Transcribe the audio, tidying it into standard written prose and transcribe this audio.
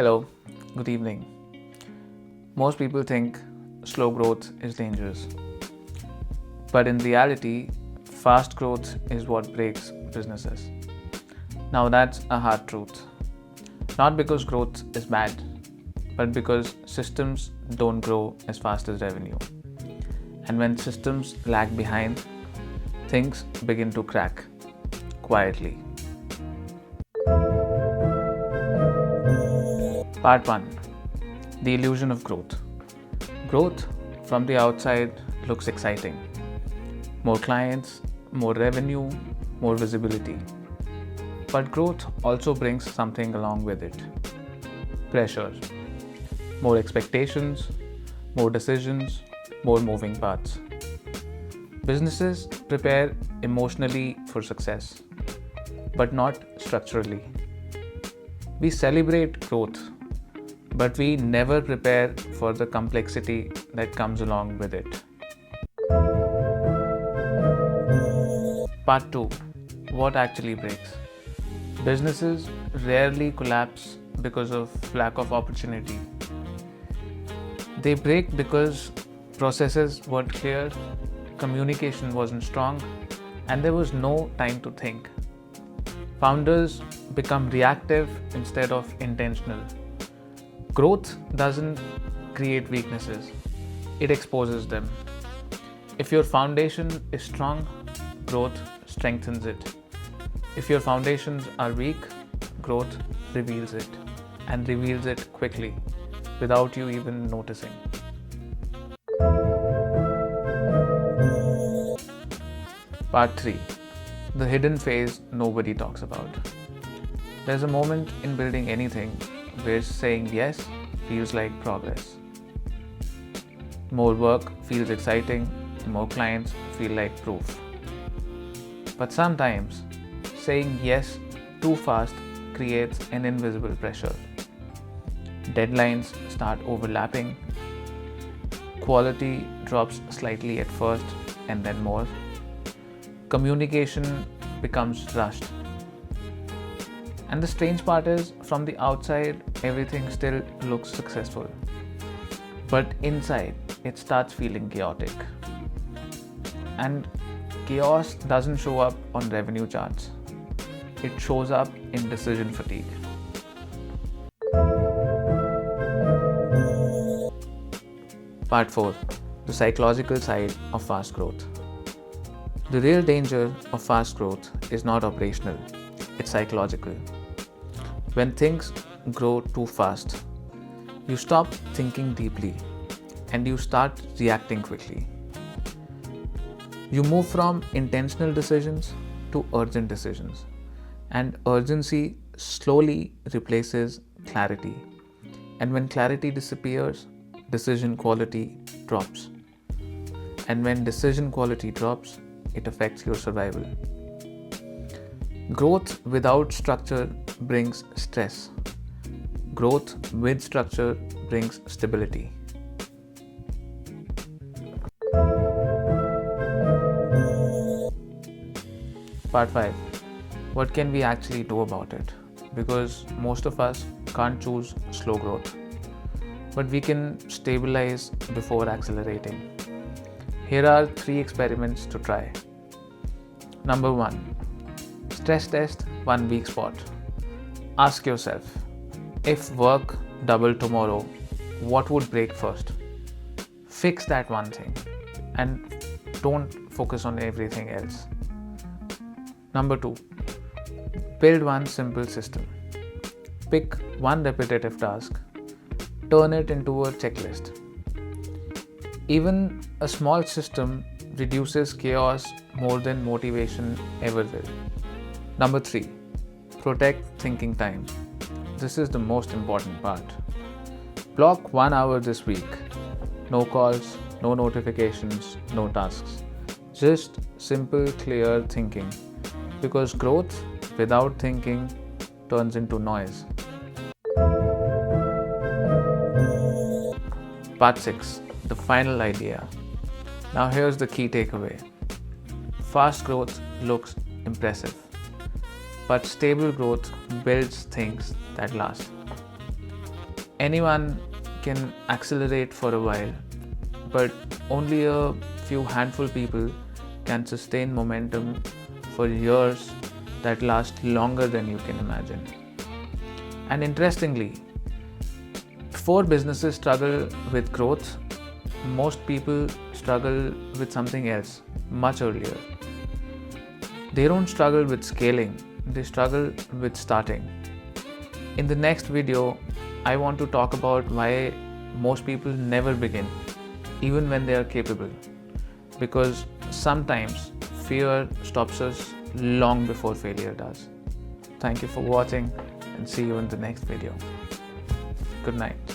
Hello, good evening. Most people think slow growth is dangerous, but in reality, fast growth is what breaks businesses. Now, that's a hard truth. Not because growth is bad, but because systems don't grow as fast as revenue. And when systems lag behind, things begin to crack quietly. Part 1. The illusion of growth. Growth from the outside looks exciting. More clients, more revenue, more visibility. But growth also brings something along with it. Pressure. More expectations, more decisions, more moving parts. Businesses prepare emotionally for success, but not structurally. We celebrate growth, but we never prepare for the complexity that comes along with it. Part 2. What actually breaks? Businesses rarely collapse because of lack of opportunity. They break because processes weren't clear, communication wasn't strong, and there was no time to think. Founders become reactive instead of intentional. Growth doesn't create weaknesses, it exposes them. If your foundation is strong, growth strengthens it. If your foundations are weak, growth reveals it, and reveals it quickly without you even noticing. Part 3. The hidden phase nobody talks about. There's a moment in building anything where saying yes feels like progress. More work feels exciting, more clients feel like proof. But sometimes, saying yes too fast creates an invisible pressure. Deadlines start overlapping, quality drops slightly at first and then more. Communication becomes rushed. And the strange part is, from the outside, everything still looks successful. But inside, it starts feeling chaotic. And chaos doesn't show up on revenue charts. It shows up in decision fatigue. Part 4. The psychological side of fast growth. The real danger of fast growth is not operational, it's psychological. When things grow too fast, you stop thinking deeply and you start reacting quickly. You move from intentional decisions to urgent decisions, and urgency slowly replaces clarity. And when clarity disappears, decision quality drops. And when decision quality drops, it affects your survival. Growth without structure brings stress. Growth with structure brings stability. Part 5. What can we actually do about it? Because most of us can't choose slow growth, but we can stabilize before accelerating. Here are 3 experiments to try. Number 1. Stress test 1 weak spot. Ask yourself, if work doubled tomorrow, what would break first? Fix that one thing and don't focus on everything else. Number 2. Build one simple system. Pick one repetitive task, turn it into a checklist. Even a small system reduces chaos more than motivation ever will. Number 3. Protect thinking time. This is the most important part. Block 1 hour this week. No calls, no notifications, no tasks. Just simple, clear thinking. Because growth without thinking turns into noise. Part 6. The final idea. Now here's the key takeaway. Fast growth looks impressive, but stable growth builds things that last. Anyone can accelerate for a while, but only a few handful people can sustain momentum for years that last longer than you can imagine. And interestingly, before businesses struggle with growth, most people struggle with something else much earlier. They don't struggle with scaling, they struggle with starting. In the next video, I want to talk about why most people never begin, even when they are capable. Because sometimes fear stops us long before failure does. Thank you for watching and see you in the next video. Good night.